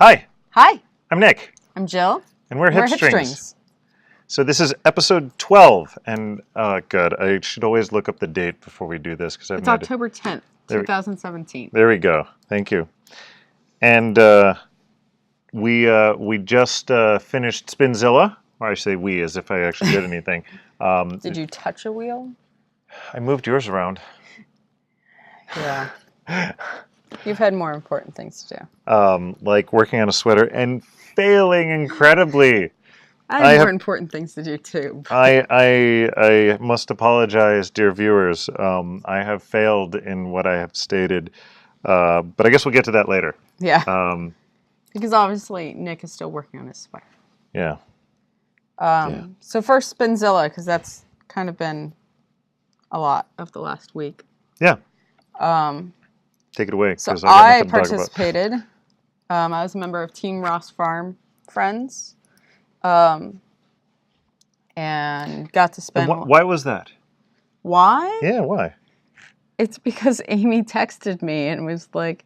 Hi, Hi, I'm Nick, I'm Jill. and we're We're Hipstrings. Hipstrings. So this is episode 12, and good. I should always look up the date before we do this because I've It's made October 10th, 2017. There we go. Thank you. And we just finished Spinzilla, or I say we as if I actually did anything. Did you touch a wheel? I moved yours around. Yeah. You've had more important things to do. Like working on a sweater and failing incredibly. I have more important things to do too. I must apologize, dear viewers. I have failed in what I have stated, but I guess we'll get to that later. Yeah. Because obviously Nick is still working on his sweater. Yeah. So first Spinzilla, because that's kind of been a lot of the last week. Yeah. Take it away. So got I nothing to talk about. participated. I was a member of Team Ross Farm Friends. And got to spend... Why was that? Why? Yeah, why? It's because Amy texted me and was like,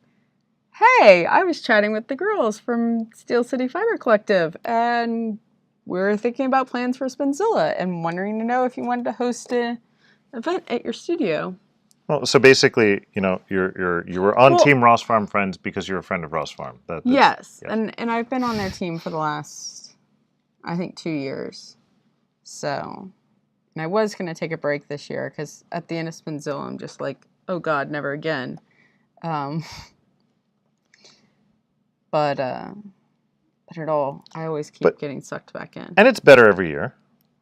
hey, I was chatting with the girls from Steel City Fiber Collective, and we were thinking about plans for Spinzilla and wondering to know if you wanted to host an event at your studio. Well, so basically, you know, you were on Team Ross Farm Friends because you're a friend of Ross Farm. Yes. And I've been on their team for the last, I think, 2 years. So, and I was going to take a break this year because at the end of Spinzilla, I'm just like, oh God, never again. But at all, I always keep getting sucked back in. And it's better every year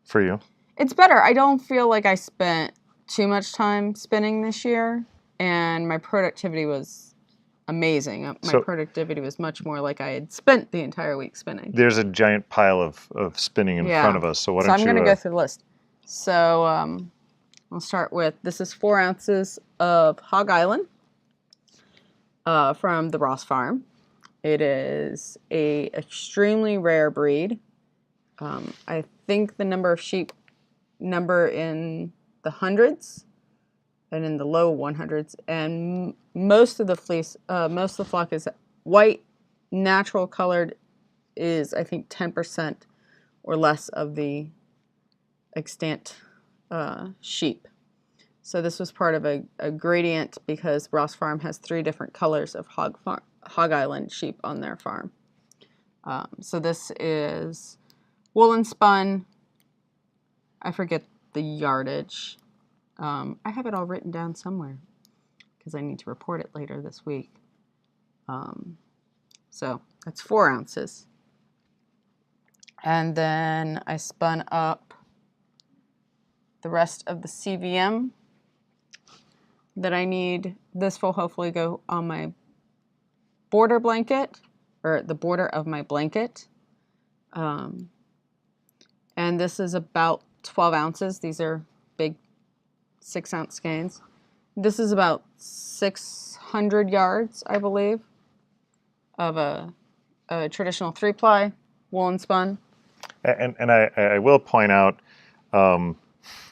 for you. It's better. I don't feel like I spent too much time spinning this year, and my productivity was amazing. My productivity was much more like I had spent the entire week spinning. There's a giant pile of spinning in front of us, so why don't you... So I'm going to go through the list. So I'll start with, this is 4 ounces of Hog Island from the Ross Farm. It is a extremely rare breed. I think the number of sheep number in the hundreds and in the low 100s, and most of the flock is white, natural colored is, I think, 10% or less of the extant sheep. So this was part of a gradient because Ross Farm has 3 different colors of Hog Island sheep on their farm. So this is woolen spun. I forget the yardage. I have it all written down somewhere because I need to report it later this week. So that's 4 ounces. And then I spun up the rest of the CVM that I need. This will hopefully go on my border blanket, or the border of my blanket. And this is about 12 ounces. These are big 6-ounce skeins. This is about 600 yards, I believe, of a traditional 3-ply woolen spun. And I will point out...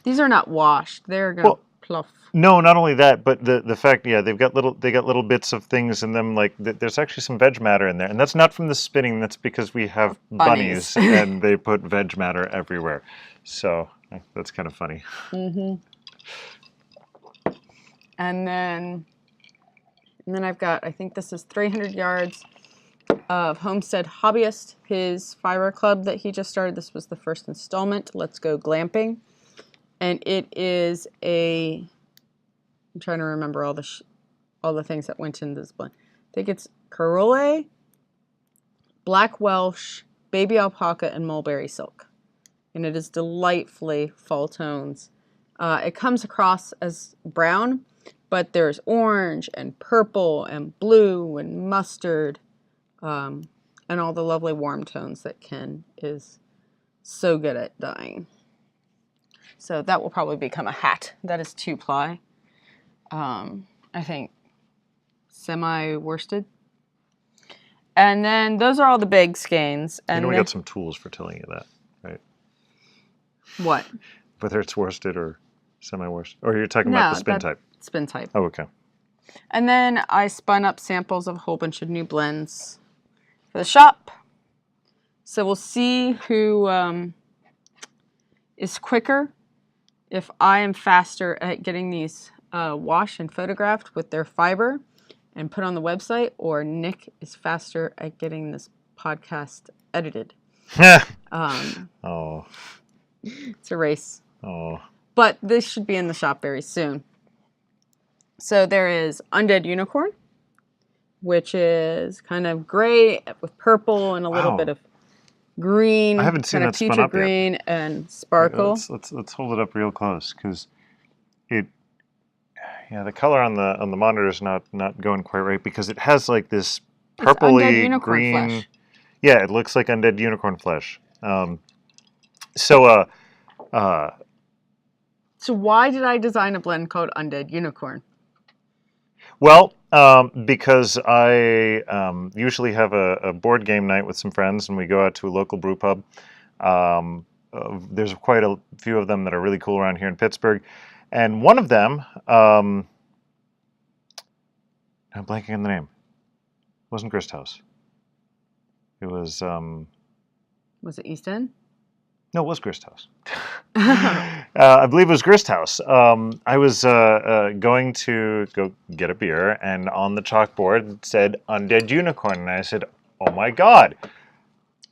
these are not washed. They're going to pluff. No, not only that, but the fact, they got little bits of things in them. Like there's actually some veg matter in there, and that's not from the spinning. That's because we have bunnies and they put veg matter everywhere. So that's kind of funny. Mm-hmm. And then I've got, I think this is 300 yards of Homestead Hobbyist, his fiber club that he just started. This was the first installment. Let's Go Glamping, and it is I'm trying to remember all the things that went into this blend. I think it's Carole, Black Welsh, Baby Alpaca, and Mulberry Silk. And it is delightfully fall tones. It comes across as brown, but there's orange and purple and blue and mustard, and all the lovely warm tones that Ken is so good at dyeing. So that will probably become a hat. That is 2-ply. I think semi-worsted. And then those are all the big skeins. And we got some tools for telling you that, right? What? Whether it's worsted or semi-worsted. Or you're talking about the spin type? Spin type. Oh, okay. And then I spun up samples of a whole bunch of new blends. for the shop. So we'll see who is quicker. If I am faster at getting these washed and photographed with their fiber and put on the website, or Nick is faster at getting this podcast edited. Oh. It's a race. Oh. But this should be in the shop very soon. So there is Undead Unicorn, which is kind of gray with purple and a little bit of green. I haven't seen kind of that spun future up green yet. and sparkle. Let's hold it up real close, because the color on the monitor is not going quite right, because it has like this purpley green flesh. Yeah, it looks like undead unicorn flesh. So why did I design a blend called Undead Unicorn? Well, because I usually have a board game night with some friends, and we go out to a local brew pub. There's quite a few of them that are really cool around here in Pittsburgh. And one of them, I'm blanking on the name. It wasn't Grist House. It was... Was it East End? No, it was Grist House. I believe it was Grist House. I was going to go get a beer, and on the chalkboard it said Undead Unicorn, and I said, oh my God.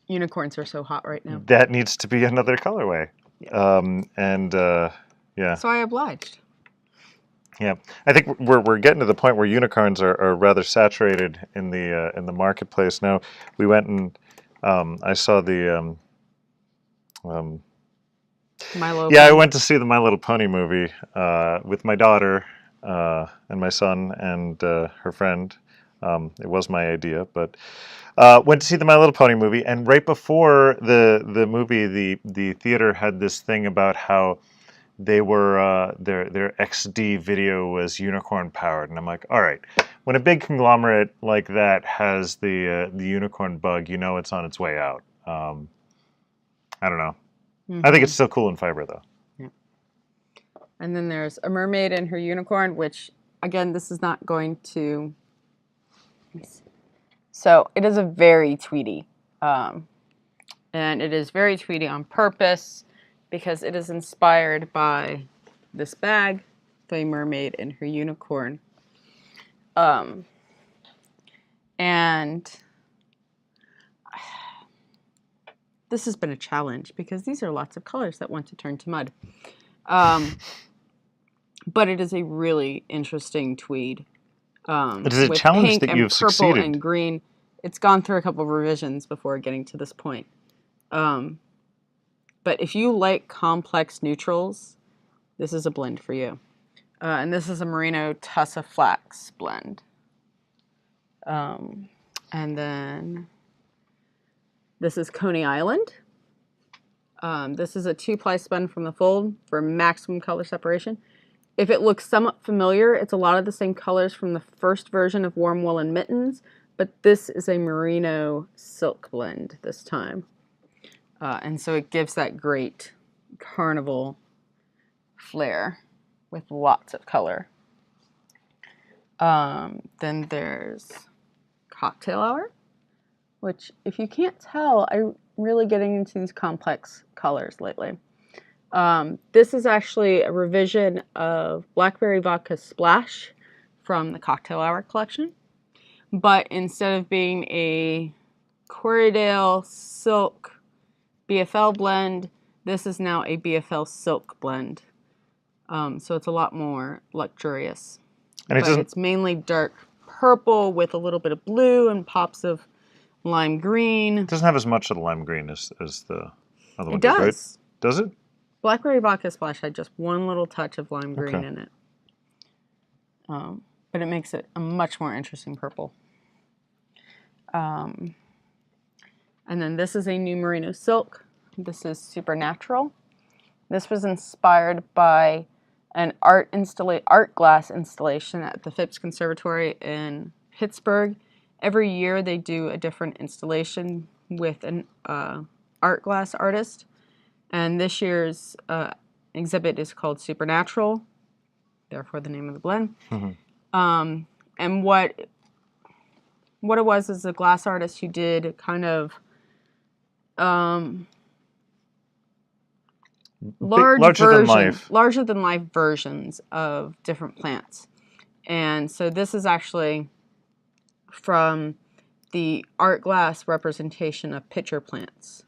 Unicorns are so hot right now. That needs to be another colorway. Yeah. Yeah. So I obliged. Yeah, I think we're getting to the point where unicorns are rather saturated in the marketplace now. We went and I saw the Milo. Yeah, I went to see the My Little Pony movie with my daughter and my son and her friend. It was my idea, but went to see the My Little Pony movie, and right before the movie, the theater had this thing about how they were their XD video was unicorn powered, and I'm like, all right, when a big conglomerate like that has the unicorn bug, you know it's on its way out. I don't know. Mm-hmm. I think it's still cool in fiber, though. Yeah. And then there's a mermaid and her unicorn, which, again, this is not going to... So it is a very Tweety. And it is very Tweety on purpose because it is inspired by this bag, the mermaid and her unicorn. And... This has been a challenge because these are lots of colors that want to turn to mud. But it is a really interesting tweed. It is a challenge that you've succeeded. Purple and green. It's gone through a couple of revisions before getting to this point. But if you like complex neutrals, this is a blend for you. And this is a Merino Tussa Flax blend. And then... This is Coney Island. This is a 2-ply spun from the fold for maximum color separation. If it looks somewhat familiar, it's a lot of the same colors from the first version of Warm Woolen Mittens, but this is a merino silk blend this time. And so it gives that great carnival flair with lots of color. Then there's Cocktail Hour, which, if you can't tell, I'm really getting into these complex colors lately. This is actually a revision of Blackberry Vodka Splash from the Cocktail Hour collection. But instead of being a Corriedale Silk BFL blend, this is now a BFL Silk blend. So it's a lot more luxurious. And it's mainly dark purple with a little bit of blue and pops of lime green. It doesn't have as much of the lime green as the other one. It does. Right? Does it? Blackberry Vodka Splash had just one little touch of lime green in it. But it makes it a much more interesting purple. And then this is a new merino silk. This is Supernatural. This was inspired by an art glass installation at the Phipps Conservatory in Pittsburgh. Every year they do a different installation with an art glass artist. And this year's exhibit is called Supernatural, therefore the name of the blend. Mm-hmm. And what what it was is a glass artist who did kind of larger than life versions of different plants. And so this is actually from the art glass representation of pitcher plants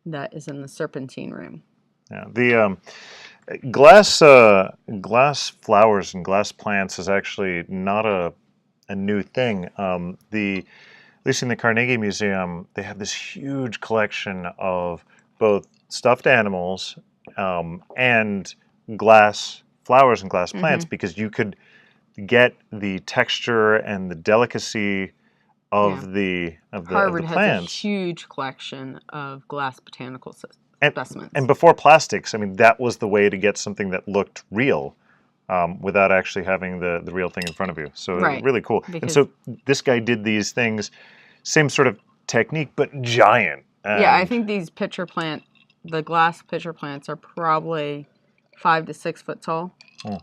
that is in the Serpentine room. Yeah, the glass flowers and glass plants is actually not a new thing. At least in the Carnegie Museum, they have this huge collection of both stuffed animals and glass flowers and glass plants, because you could get the texture and the delicacy of the Harvard plants. has a huge collection of glass botanical specimens. And before plastics, I mean, that was the way to get something that looked real without actually having the real thing in front of you. So really cool. And so this guy did these things, same sort of technique, but giant. Yeah, I think these the glass pitcher plants are probably 5 to 6 foot tall. Oh.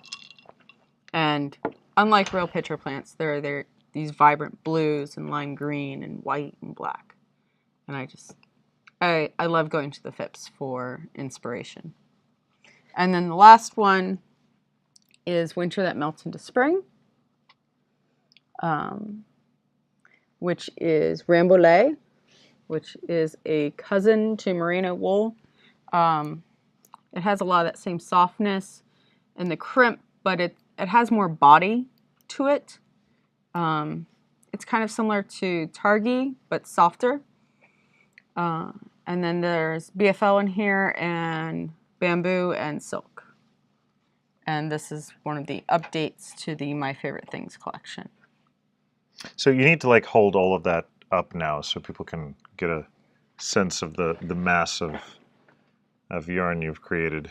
And unlike real pitcher plants, they're these vibrant blues and lime green and white and black. And I love going to the Phipps for inspiration. And then the last one is Winter That Melts into Spring, which is Rambouillet, which is a cousin to merino wool. It has a lot of that same softness and the crimp, but it has more body to it. It's kind of similar to Targhee, but softer. And then there's BFL in here and bamboo and silk. And this is one of the updates to the My Favorite Things collection. So you need to like hold all of that up now so people can get a sense of the mass of yarn you've created.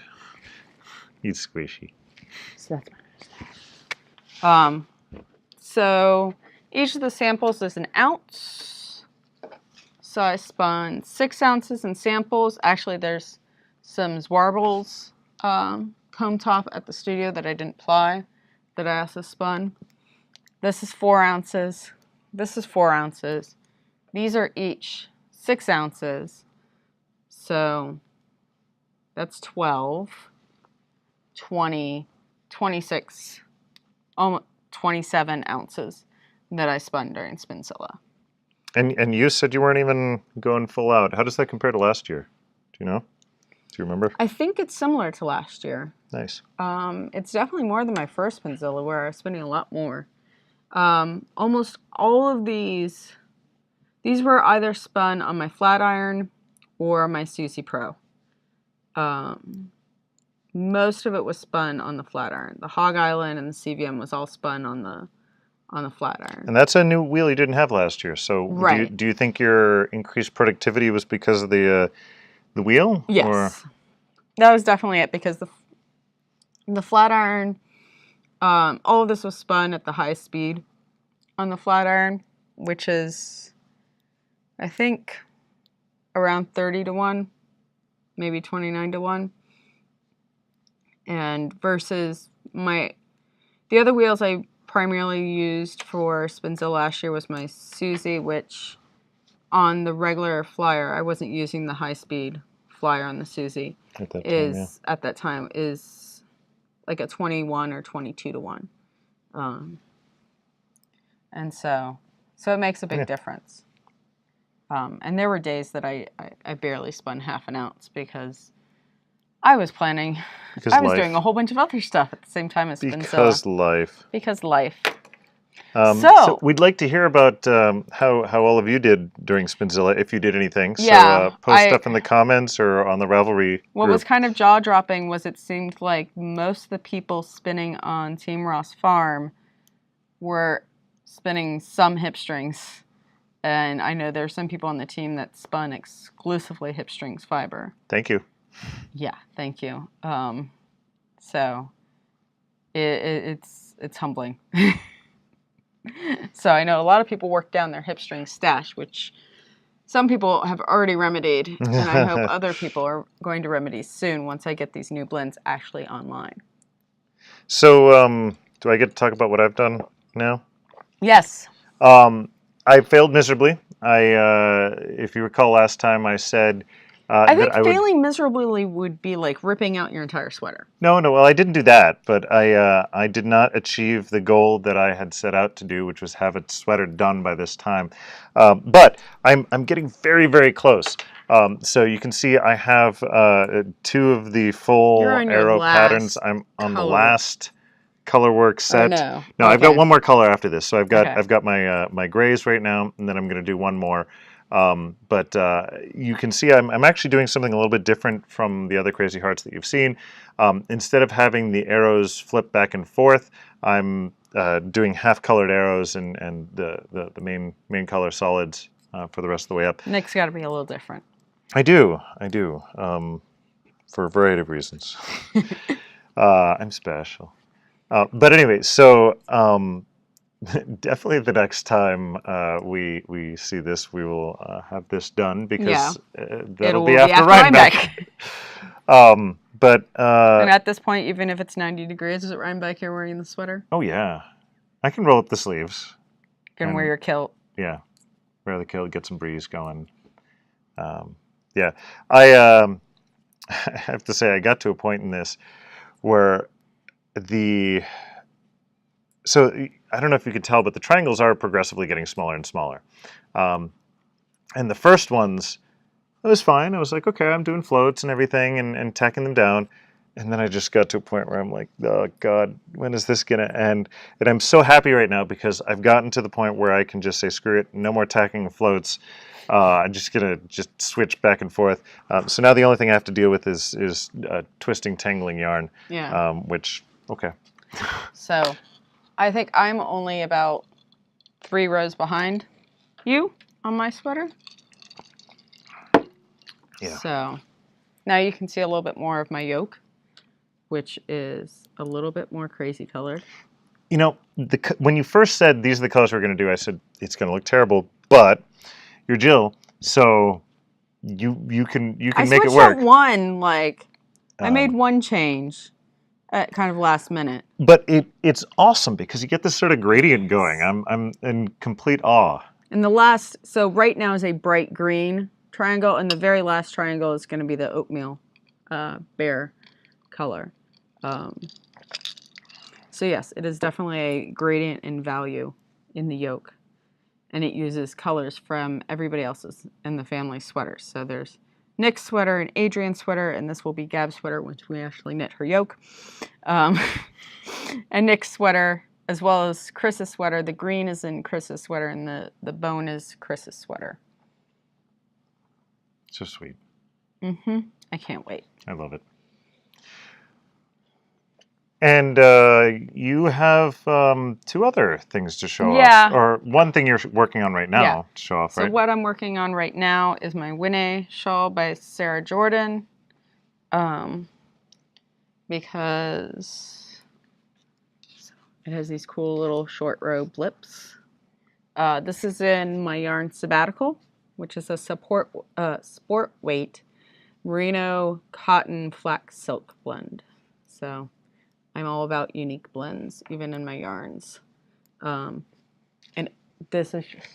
He's squishy. So that's my So each of the samples is an ounce. So I spun 6 ounces in samples. Actually, there's some Zwarbles comb top at the studio that I didn't ply that I also spun. This is 4 ounces. This is 4 ounces. These are each 6 ounces. So that's 12, 20, 26, almost 27 ounces that I spun during Spinzilla. And you said you weren't even going full out. How does that compare to last year? Do you know? Do you remember? I think it's similar to last year. Nice. It's definitely more than my first Spinzilla, where I was spinning a lot more. Almost all of these were either spun on my flat iron or my Suzy Pro. Most of it was spun on the flat iron. The Hog Island and the CVM was all spun on the flat iron. And that's a new wheel you didn't have last year. So do you think your increased productivity was because of the wheel? Yes. Or? That was definitely it, because the flat iron, all of this was spun at the highest speed on the flat iron, which is, I think, around 30 to 1, maybe 29 to 1. And versus the other wheels I primarily used for Spinzilla last year was my Suzy, which on the regular flyer, I wasn't using the high-speed flyer on the Suzy. At that time is like a 21 or 22 to 1. And so it makes a big difference. And there were days that I barely spun half an ounce because I was planning. I was doing a whole bunch of other stuff at the same time as Spinzilla. Because life. So we'd like to hear about how all of you did during Spinzilla, if you did anything. Yeah, so post stuff in the comments or on the Ravelry What group. was kind of jaw-dropping was it seemed like most of the people spinning on Team Ross Farm were spinning some Hipstrings. And I know there are some people on the team that spun exclusively Hipstrings fiber. Thank you. Yeah, thank you. So it's humbling. So I know a lot of people work down their Hipstring stash, which some people have already remedied, and I hope other people are going to remedy soon once I get these new blends actually online. So do I get to talk about what I've done now? Yes. I failed miserably. If you recall last time, I said I that think I would. failing miserably would be like ripping out your entire sweater. No, no. Well, I didn't do that, but I did not achieve the goal that I had set out to do, which was have a sweater done by this time. But I'm getting very, very close. So you can see I have two of the You're full on your arrow patterns. last I'm on the color. last color work Or set. no? No, I've got Okay. one more color after this. So Okay. I've got my my grays right now, and then I'm going to do one more. But you can see I'm actually doing something a little bit different from the other Crazy Hearts that you've seen. Instead of having the arrows flip back and forth, I'm doing half-colored arrows and the main color solids for the rest of the way up. Nick's got to be a little different. I do, for a variety of reasons. I'm special. But anyway, so definitely the next time we see this, we will have this done because that'll be after Rhinebeck. But And at this point, even if it's 90 degrees, is it Rhinebeck you're wearing the sweater? oh yeah, I can roll up the sleeves. You can wear your kilt. Yeah, wear the kilt, get some breeze going. Yeah, I I have to say I got to a point in this where so I don't know if you could tell, but the triangles are progressively getting smaller and smaller. And the first ones, it was fine. I was like, okay, I'm doing floats and everything and tacking them down. And then I just got to a point where I'm like, oh God, when is this going to end? And I'm so happy right now because I've gotten to the point where I can just say, screw it, no more tacking floats. I'm just going to just switch back and forth. So now the only thing I have to deal with is twisting, tangling yarn. Yeah. Which, okay. So I think I'm only about 3 rows behind you on my sweater. Yeah. So now you can see a little bit more of my yoke, which is a little bit more crazy colored. You know, when you first said these are the colors we're going to do, I said it's going to look terrible, but you're Jill, so you can make it work. I one, like, I made one change at kind of last minute. But it's awesome because you get this sort of gradient going. I'm in complete awe. And the last, so right now is a bright green triangle, and the very last triangle is going to be the oatmeal bear color. So yes, it is definitely a gradient in value in the yoke. And it uses colors from everybody else's in the family sweaters. So there's Nick's sweater and Adrian's sweater, and this will be Gab's sweater, which we actually knit her yoke. And Nick's sweater, as well as Chris's sweater. The green is in Chris's sweater, and the bone is Chris's sweater. So sweet. Mm-hmm. I can't wait. I love it. And you have 2 other things to show off. Or one thing you're working on right now to show off, right? So what I'm working on right now is my Winnie shawl by Sarah Jordan. Because it has these cool little short row blips. This is in my yarn sabbatical, which is a sport weight merino cotton flax silk blend. So I'm all about unique blends, even in my yarns. And this is just,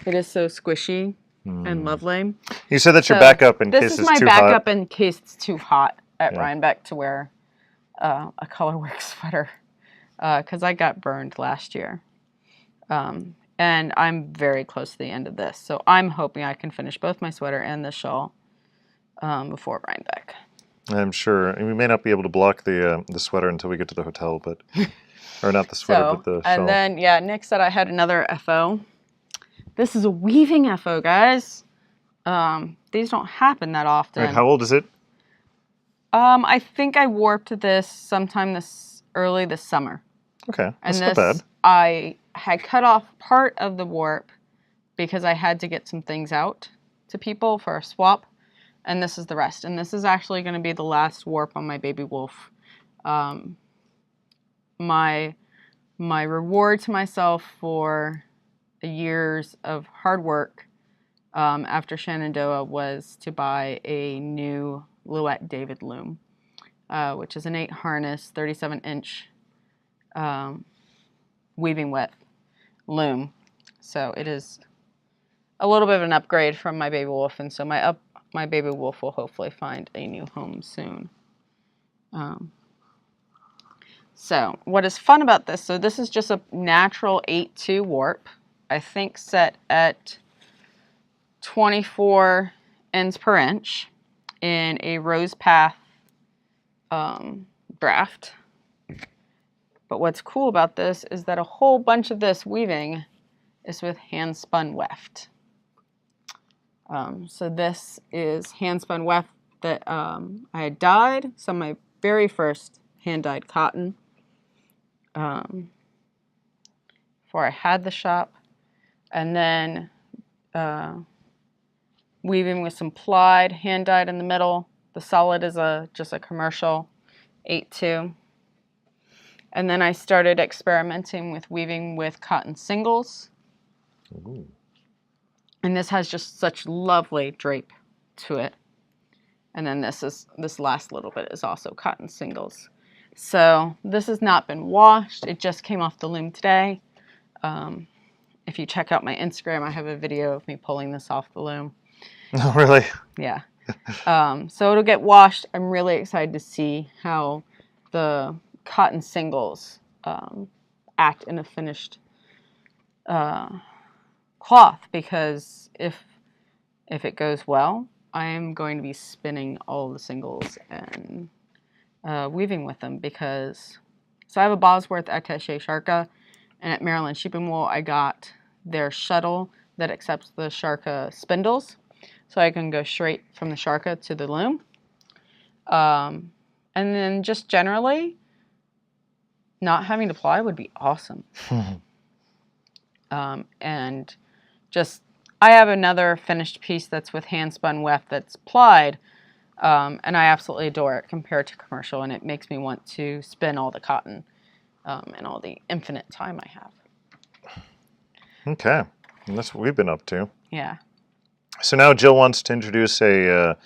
it is so squishy and lovely. You said that's your backup in case it's too hot. This is my backup in case it's too hot at Rhinebeck to wear a colorwork sweater, because I got burned last year. And I'm very close to the end of this. So I'm hoping I can finish both my sweater and the shawl before Rhinebeck. I'm sure. And we may not be able to block the sweater until we get to the hotel, but or not the sweater, but the shawl. And then, Nick said I had another FO. This is a weaving FO, guys. These don't happen that often. Right, how old is it? I think I warped this sometime early this summer. Okay, that's not bad. I had cut off part of the warp because I had to get some things out to people for a swap, and this is the rest. And this is actually going to be the last warp on my baby wolf. My reward to myself for years of hard work after Shenandoah was to buy a new Louette David loom, which is an 8 harness, 37-inch weaving width loom. So it is a little bit of an upgrade from my baby wolf, and so my baby wolf will hopefully find a new home soon. So what is fun about this, so this is just a natural 8-2 warp, I think set at 24 ends per inch in a rose path draft. But what's cool about this is that a whole bunch of this weaving is with hand spun weft. So this is hand spun weft that I had dyed, some of my very first hand dyed cotton before I had the shop, and then weaving with some plied, hand dyed in the middle. The solid is just a commercial 8-2. And then I started experimenting with weaving with cotton singles. Ooh. And this has just such lovely drape to it. And then this last little bit is also cotton singles. So this has not been washed. It just came off the loom today. If you check out my Instagram, I have a video of me pulling this off the loom. Oh, really? Yeah. So it'll get washed. I'm really excited to see how the cotton singles act in a finished cloth, because if it goes well, I am going to be spinning all the singles and weaving with them, because so I have a Bosworth attaché Sharka, and at Maryland Sheep and Wool I got their shuttle that accepts the Sharka spindles, so I can go straight from the Sharka to the loom. And then just generally, not having to ply would be awesome. And just, I have another finished piece that's with hand spun weft that's plied, and I absolutely adore it compared to commercial, and it makes me want to spin all the cotton and all the infinite time I have. Okay, and that's what we've been up to. Yeah. So now Jill wants to introduce a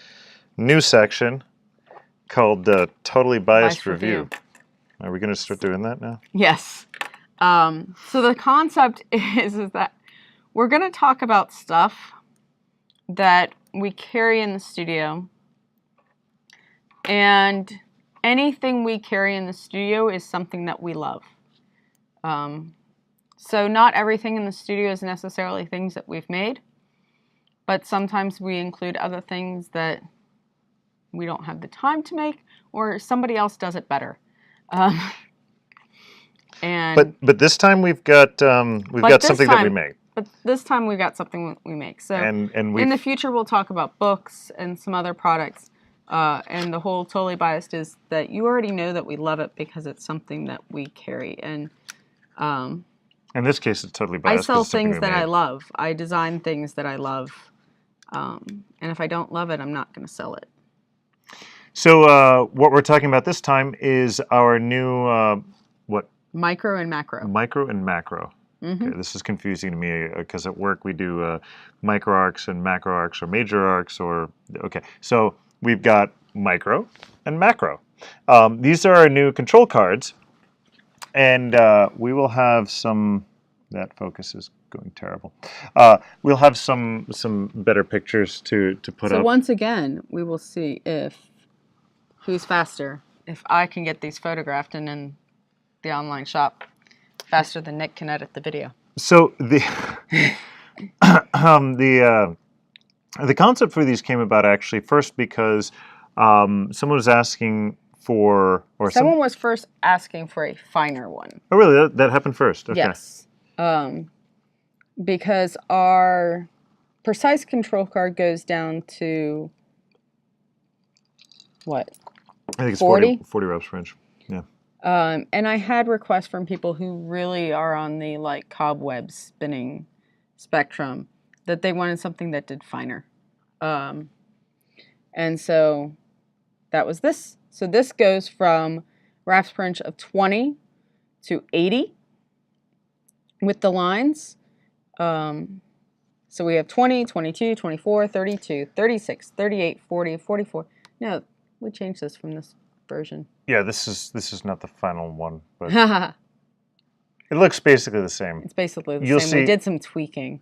new section called Totally Biased Review. Are we going to start doing that now? Yes. So the concept is that we're going to talk about stuff that we carry in the studio, and anything we carry in the studio is something that we love. So not everything in the studio is necessarily things that we've made, but sometimes we include other things that we don't have the time to make, or somebody else does it better. And but this time we've got something that we make. But this time we've got something we make. So and in the future we'll talk about books and some other products. And the whole Totally Biased is that you already know that we love it because it's something that we carry. And in this case, it's Totally Biased. I sell things that I love. I design things that I love. And if I don't love it, I'm not going to sell it. So what we're talking about this time is our new what? Micro and macro. Micro and macro. Mm-hmm. Okay, this is confusing to me because at work we do micro arcs and macro arcs, or major arcs, or okay. So we've got micro and macro. These are our new control cards, and we will have some. That focus is going terrible. We'll have some better pictures to put up. So once again, we will see who's faster. If I can get these photographed and in the online shop faster than Nick can edit the video. So the the concept for these came about actually first because someone was asking for, or someone was first asking for a finer one. Oh, really? That happened first? Okay. Yes. Because our precise control card goes down to what? I think it's 40 reps per inch. Yeah. And I had requests from people who really are on the like cobweb spinning spectrum that they wanted something that did finer. And so that was this. So this goes from wraps per inch of 20 to 80 with the lines. So we have 20, 22, 24, 32, 36, 38, 40, 44. No, we changed this from this version. Yeah, this is not the final one, but It looks basically the same. It's basically the You'll same. We see- did some tweaking.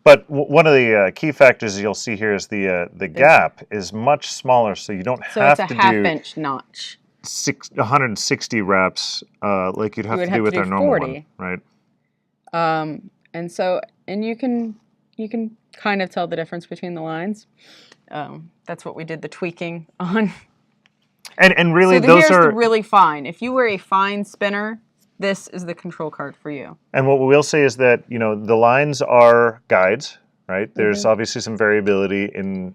But one of the key factors you'll see here is the gap is much smaller, so you don't So have it's a to half do inch notch. 160 reps like you'd have would to have do to with do our normal 40. one, right? And you can kind of tell the difference between the lines. That's what we did the tweaking on. And really, So those here's are the really fine. If you were a fine spinner, this is the control card for you. And what we'll say is that, the lines are guides, right? There's obviously some variability in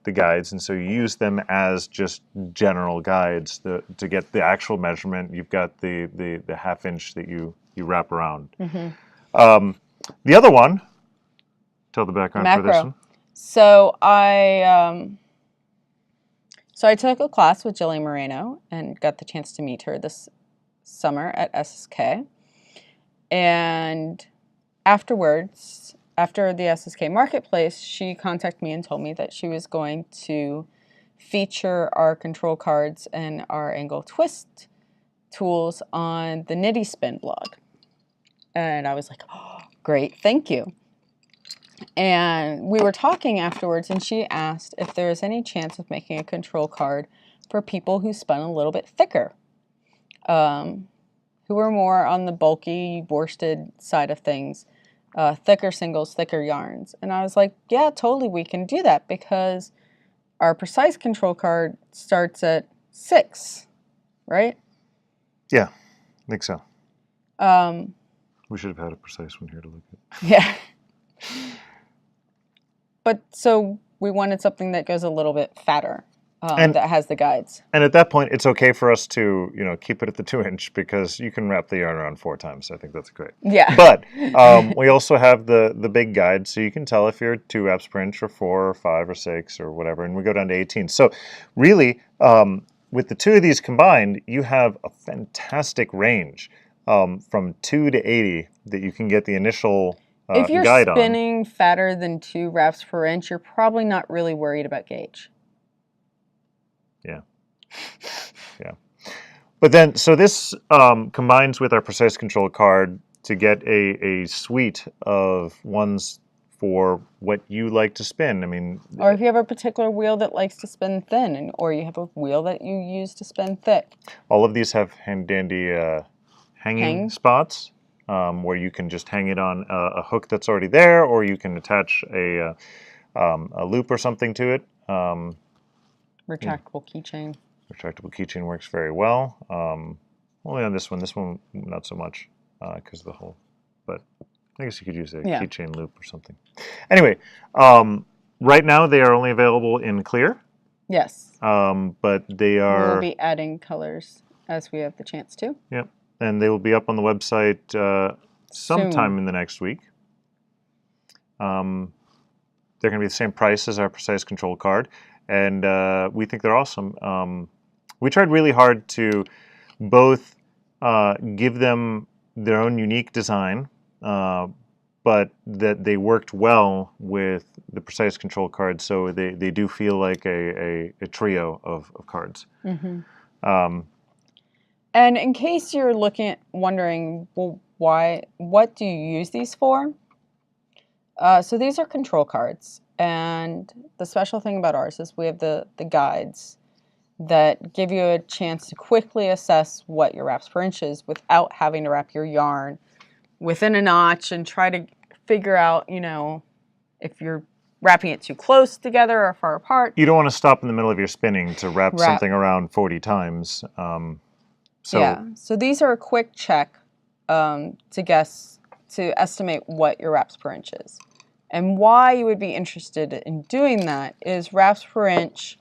the guides, and so you use them as just general guides to get the actual measurement. You've got the half inch that you wrap around. The other one, tell the background for this one. So I took a class with Jillian Moreno and got the chance to meet her this summer at SSK. And afterwards, after the SSK Marketplace, she contacted me and told me that she was going to feature our control cards and our angle twist tools on the Nitty Spin blog. And I was like, oh, great, thank you. And we were talking afterwards, and she asked if there was any chance of making a control card for people who spun a little bit thicker, who were more on the bulky, worsted side of things, thicker singles, thicker yarns. And I was like, yeah, totally, we can do that because our precise control card starts at 6, right? Yeah, I think so. We should have had a precise one here to look at. Yeah. But so we wanted something that goes a little bit fatter, that has the guides. And at that point, it's okay for us to, keep it at the 2-inch because you can wrap the yarn around 4 times. I think that's great. Yeah. But we also have the big guide, so you can tell if you're 2 wraps per inch or 4 or 5 or 6 or whatever, and we go down to 18. So really, with the two of these combined, you have a fantastic range from 2 to 80 that you can get the initial if you're guide spinning fatter than 2 wraps per inch, you're probably not really worried about gauge. Yeah. Yeah. But then, so this combines with our precise control card to get a suite of ones for what you like to spin. I mean, or if you have a particular wheel that likes to spin thin, or you have a wheel that you use to spin thick. All of these have handy hanging spots. Where you can just hang it on a hook that's already there, or you can attach a loop or something to it. Retractable keychain. Retractable keychain works very well. Only on this one not so much because of the hole. But I guess you could use a keychain loop or something. Anyway, right now they are only available in clear. Yes. But they are... We'll be adding colors as we have the chance to. Yep. And they will be up on the website sometime in the next week. They're going to be the same price as our precise control card, and we think they're awesome. We tried really hard to both give them their own unique design, but that they worked well with the precise control card, so they do feel like a trio of cards. Mm-hmm. And in case you're wondering, well, what do you use these for? So these are control cards, and the special thing about ours is we have the guides that give you a chance to quickly assess what your wraps per inch is without having to wrap your yarn within a notch and try to figure out, if you're wrapping it too close together or far apart. You don't want to stop in the middle of your spinning to wrap something around 40 times. So these are a quick check to estimate what your wraps per inch is. And why you would be interested in doing that is wraps per inch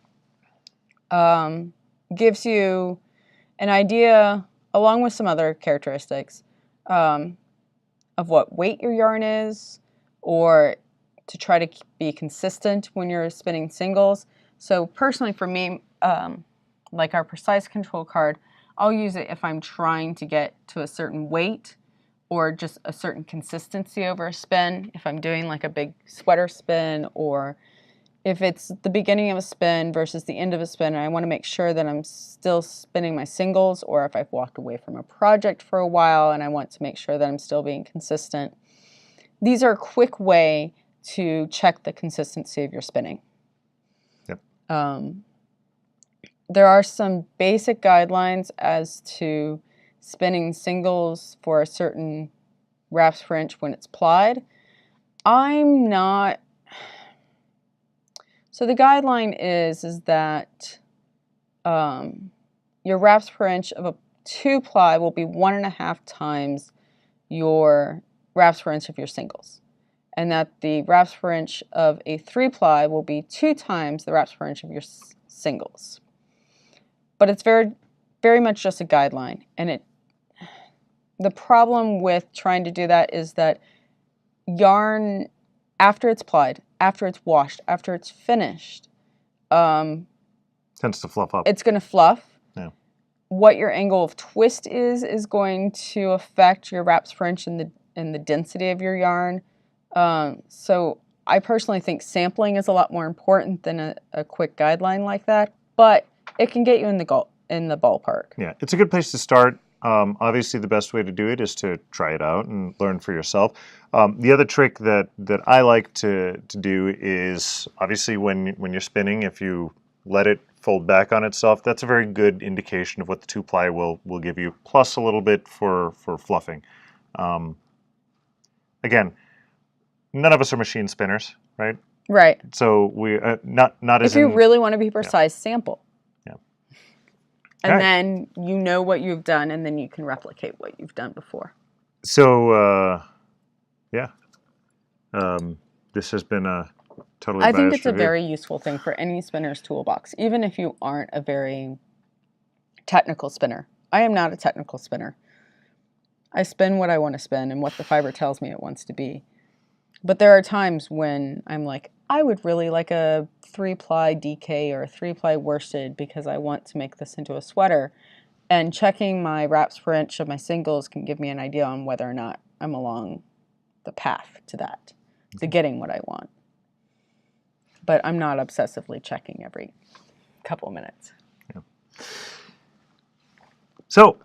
gives you an idea, along with some other characteristics, of what weight your yarn is, or to try to be consistent when you're spinning singles. So personally for me, like our precise control card, I'll use it if I'm trying to get to a certain weight or just a certain consistency over a spin. If I'm doing like a big sweater spin or if it's the beginning of a spin versus the end of a spin, and I want to make sure that I'm still spinning my singles, or if I've walked away from a project for a while and I want to make sure that I'm still being consistent. These are a quick way to check the consistency of your spinning. Yep. There are some basic guidelines as to spinning singles for a certain wraps French when it's plied. I'm not... So the guideline is that your wraps per inch of a 2-ply will be 1.5 times your wraps per inch of your singles, and that the wraps per inch of a 3-ply will be 2 times the wraps per inch of your singles. But it's very, very much just a guideline, and the problem with trying to do that is that yarn, after it's plied, after it's washed, after it's finished, tends to fluff up. It's going to fluff. Yeah. What your angle of twist is going to affect your wraps per inch and the density of your yarn. So I personally think sampling is a lot more important than a quick guideline like that, but it can get you in the ballpark. Yeah, it's a good place to start. Obviously, the best way to do it is to try it out and learn for yourself. The other trick that I like to do is, obviously, when you're spinning, if you let it fold back on itself, that's a very good indication of what the 2-ply will give you, plus a little bit for fluffing. Again, none of us are machine spinners, right? Right. So we not as if you really want to be precise, sample. Yeah. And then you know what you've done, and then you can replicate what you've done before. So, this has been a totally I think biased it's a review. very useful thing for any spinner's toolbox, even if you aren't a very technical spinner. I am not a technical spinner. I spin what I want to spin and what the fiber tells me it wants to be. But there are times when I'm like, I would really like a 3-ply DK or a 3-ply worsted because I want to make this into a sweater. And checking my wraps per inch of my singles can give me an idea on whether or not I'm along the path to that, to getting what I want. But I'm not obsessively checking every couple minutes. Yeah. So,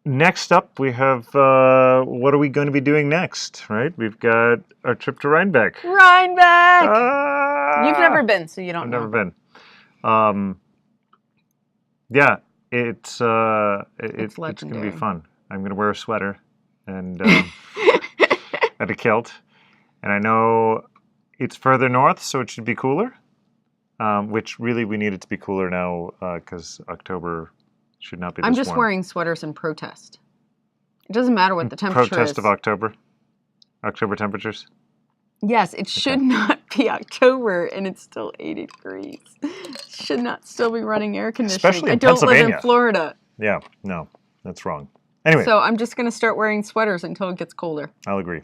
next up, we have, what are we going to be doing next, right? We've got our trip to Rhinebeck. Rhinebeck! You've never been, so you don't know. I've never been. Yeah, it's going to be fun. I'm going to wear a sweater and and a kilt. And I know it's further north, so it should be cooler, which really we need it to be cooler now because October should not be this warm. I'm just wearing sweaters in protest. It doesn't matter what the temperature is. Protest of October? October temperatures? Yes, it should not be October and it's still 80 degrees. It should not still be running air conditioning. Especially in I don't Pennsylvania. live in Florida. Yeah, no, that's wrong. Anyway. So I'm just going to start wearing sweaters until it gets colder. I'll agree.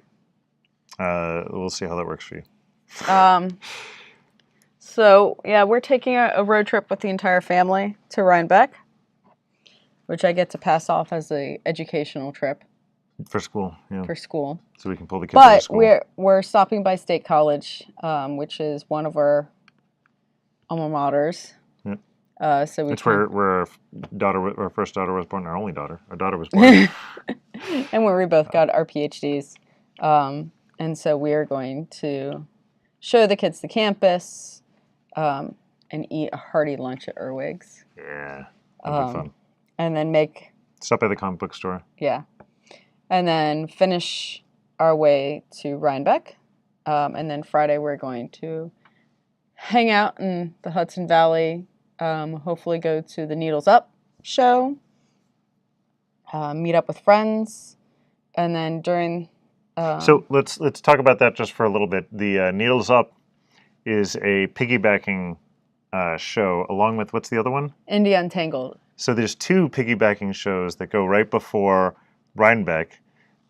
We'll see how that works for you. So, yeah, we're taking a road trip with the entire family to Rhinebeck, which I get to pass off as an educational trip. For school, yeah. For school. So we can pull the kids out of school. But we're stopping by State College, which is one of our alma maters. Yeah. So it's where our first daughter was born, our only daughter. Our daughter was born. And where we both got our PhDs. And so we are going to show the kids the campus and eat a hearty lunch at Irwig's. Yeah, that'll be fun. And then stop by the comic book store. Yeah. And then finish our way to Rhinebeck. And then Friday we're going to hang out in the Hudson Valley, hopefully go to the Needles Up show, meet up with friends, and then during... So let's talk about that just for a little bit. The Needles Up is a piggybacking show, along with, what's the other one? India Untangled. So there's 2 piggybacking shows that go right before Rhinebeck,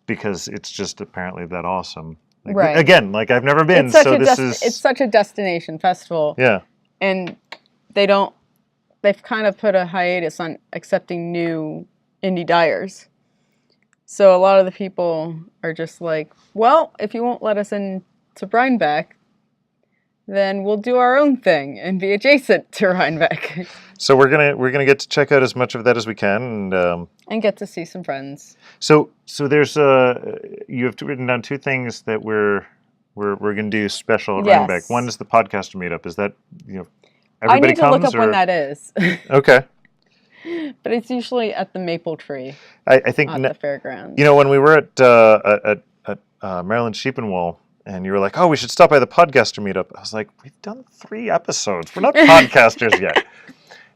because it's just apparently that awesome. Like, right. Again, like I've never been, so it's such a destination festival. Yeah. And they've kind of put a hiatus on accepting new indie dyers. So a lot of the people are just like, well, if you won't let us into Rhinebeck, then we'll do our own thing and be adjacent to Rhinebeck. So we're gonna get to check out as much of that as we can, and get to see some friends. So there's you have written down two things that we're gonna do special at Rhinebeck. One is the podcaster meetup. Is that everybody I need to look up or? when that is. Okay. But it's usually at the Maple Tree. I think at the fairgrounds. When we were at Maryland Sheep and Wool, and you were like, "Oh, we should stop by the podcaster meetup." I was like, "We've done 3 episodes. We're not podcasters yet."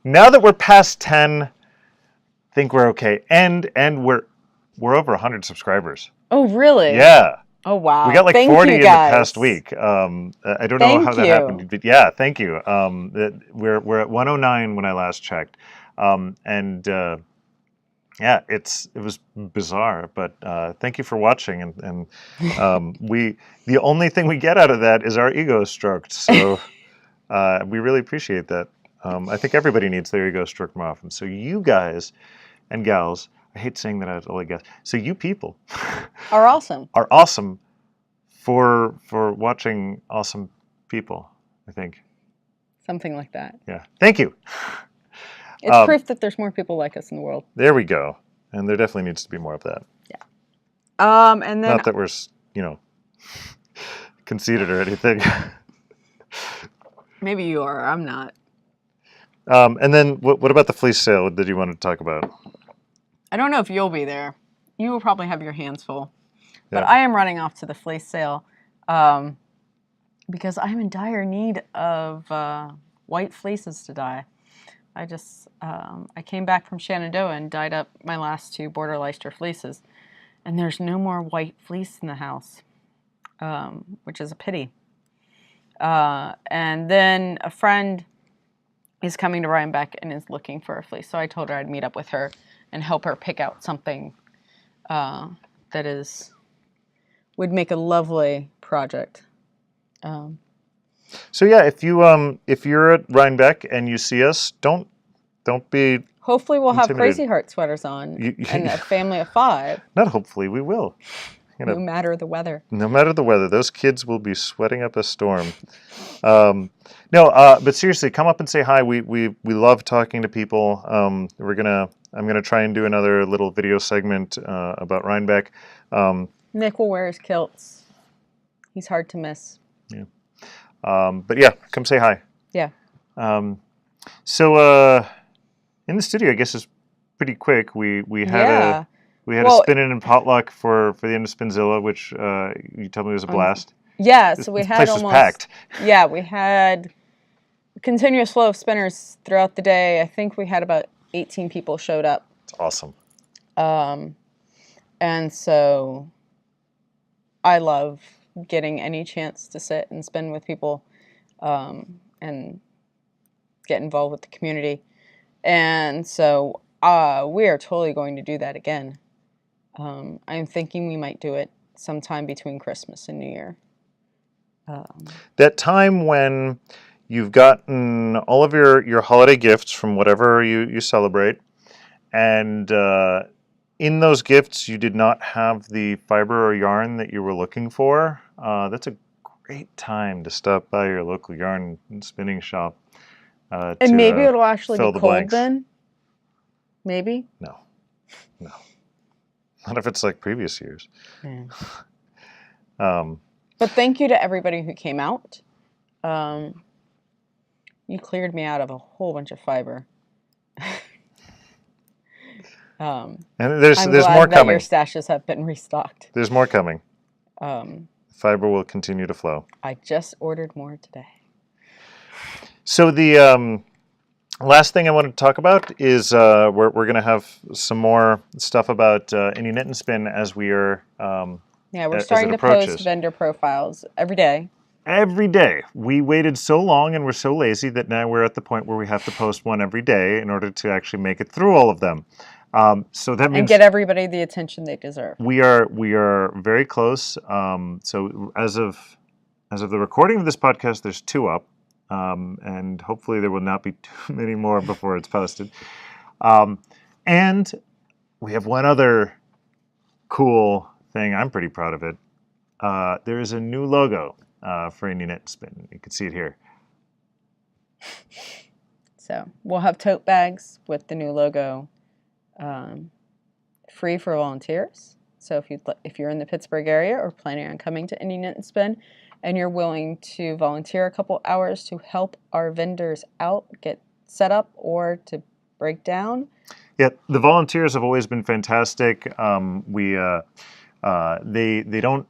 Now that we're past 10, I think we're okay, and we're over 100 subscribers. Oh, really? Yeah. Oh, wow. We got like Thank 40 you in the guys. past week. I don't know how that happened, but yeah, thank you. We're at 109 when I last checked, yeah, it was bizarre, but thank you for watching, and the only thing we get out of that is our ego stroked. So we really appreciate that. I think everybody needs their ego stroked more often. So you guys and gals, I hate saying that as all guys. So you people are awesome. Are awesome for watching awesome people. I think something like that. Yeah. Thank you. It's proof that there's more people like us in the world. There we go. And there definitely needs to be more of that. Yeah. And then not that we're conceited or anything. Maybe you are. I'm not. And then what about the fleece sale that you wanted to talk about? I don't know if you'll be there. You will probably have your hands full. But I am running off to the fleece sale because I'm in dire need of white fleeces to dye. I came back from Shenandoah and dyed up my last 2 Border Leicester fleeces. And there's no more white fleece in the house, which is a pity. And then a friend is coming to Rhinebeck and is looking for a fleece. So I told her I'd meet up with her and help her pick out something that would make a lovely project. So yeah, if you're at Rhinebeck and you see us, don't be. Hopefully, we'll have Crazy Heart sweaters on and a family of 5. Not hopefully, we will. No matter the weather. No matter the weather, those kids will be sweating up a storm. But seriously, come up and say hi. We love talking to people. I'm gonna try and do another little video segment about Rhinebeck. Nick will wear his kilts. He's hard to miss. Yeah. But yeah, come say hi. Yeah. So in the studio, I guess it's pretty quick. We had a spin-in and potluck for the end of Spinzilla, which you told me was a blast. Yeah, so we had place was packed. Yeah, we had a continuous flow of spinners throughout the day. I think we had about 18 people showed up. It's awesome. And so I love getting any chance to sit and spin with people and get involved with the community. And so we are totally going to do that again. I'm thinking we might do it sometime between Christmas and New Year. That time when you've gotten all of your holiday gifts from whatever you celebrate, and in those gifts you did not have the fiber or yarn that you were looking for, that's a great time to stop by your local yarn and spinning shop. And maybe it'll actually be cold blanks. then? Maybe? No. Not if it's like previous years. Yeah. But thank you to everybody who came out. You cleared me out of a whole bunch of fiber. And there's I'm more glad that coming. your stashes have been restocked. There's more coming. Fiber will continue to flow. I just ordered more today. So the last thing I wanted to talk about is we're going to have some more stuff about Indie Knit and Spin as we are. Yeah, we're starting to post vendor profiles every day. Every day. We waited so long and we're so lazy that now we're at the point where we have to post one every day in order to actually make it through all of them. So that means and get everybody the attention they deserve. We are very close. So as of the recording of this podcast, there's 2 up. And hopefully there will not be too many more before it's posted. And we have one other cool thing. I'm pretty proud of it. There is a new logo for Indie Knit and Spin. You can see it here. So we'll have tote bags with the new logo, free for volunteers. So if you're in the Pittsburgh area or planning on coming to Indie Knit and Spin, and you're willing to volunteer a couple hours to help our vendors out, get set up, or to break down. Yeah, the volunteers have always been fantastic. They don't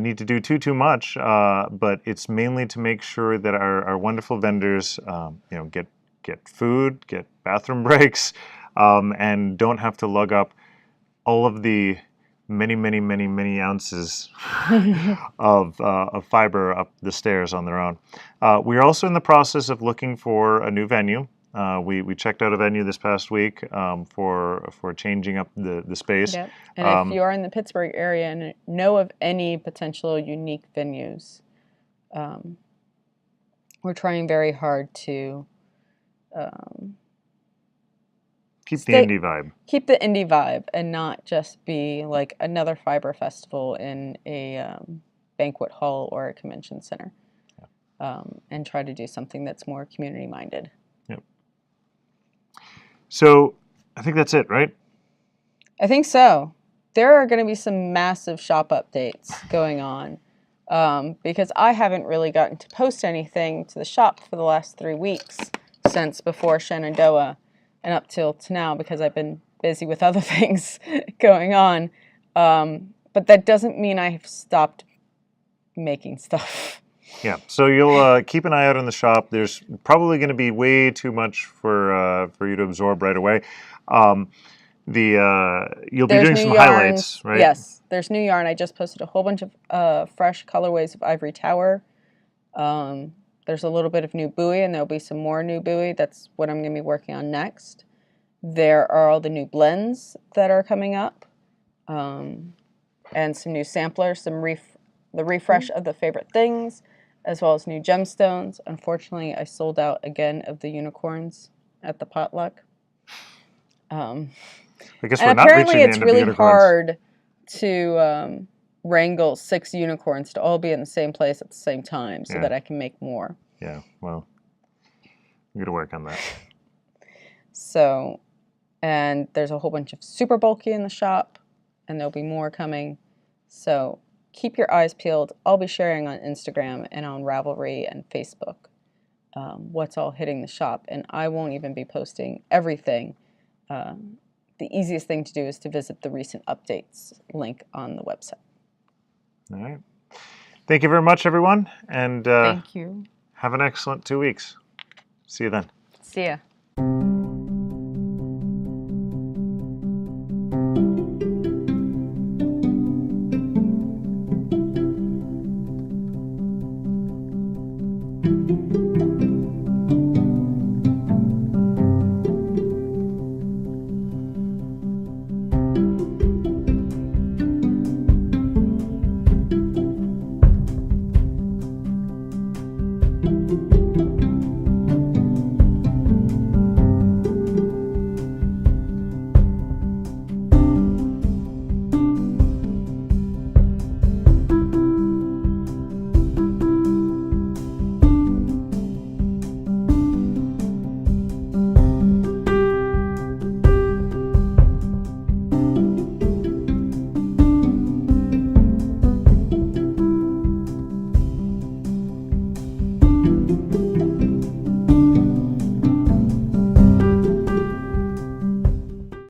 need to do too much, but it's mainly to make sure that our wonderful vendors, get food, get bathroom breaks, and don't have to lug up all of the many ounces of fiber up the stairs on their own. We're also in the process of looking for a new venue. We checked out a venue this past week for changing up the space. Yep. And if you are in the Pittsburgh area and know of any potential unique venues, we're trying very hard to keep the indie vibe. Keep the indie vibe and not just be like another fiber festival in a banquet hall or a convention center. Yeah. And try to do something that's more community minded. Yep. So I think that's it, right? I think so. There are going to be some massive shop updates going on because I haven't really gotten to post anything to the shop for the last 3 weeks since before Shenandoah and up till now because I've been busy with other things going on. But that doesn't mean I've stopped making stuff. Yeah, so you'll keep an eye out on the shop. There's probably going to be way too much for you to absorb right away. You'll be doing some highlights, right? Yes, there's new yarn. I just posted a whole bunch of fresh colorways of Ivory Tower. There's a little bit of new buoy, and there'll be some more new buoy. That's what I'm going to be working on next. There are all the new blends that are coming up, and some new samplers, the refresh of the favorite things, as well as new gemstones. Unfortunately, I sold out again of the unicorns at the potluck. I guess we're not reaching the end of the unicorns. Apparently, it's really hard to wrangle 6 unicorns to all be in the same place at the same time so that I can make more. Yeah, well, I'm going to work on that. So, and there's a whole bunch of super bulky in the shop, and there'll be more coming. So keep your eyes peeled. I'll be sharing on Instagram and on Ravelry and Facebook what's all hitting the shop, and I won't even be posting everything. The easiest thing to do is to visit the recent updates link on the website. All right. Thank you very much, everyone. And thank you. Have an excellent 2 weeks. See you then. See ya.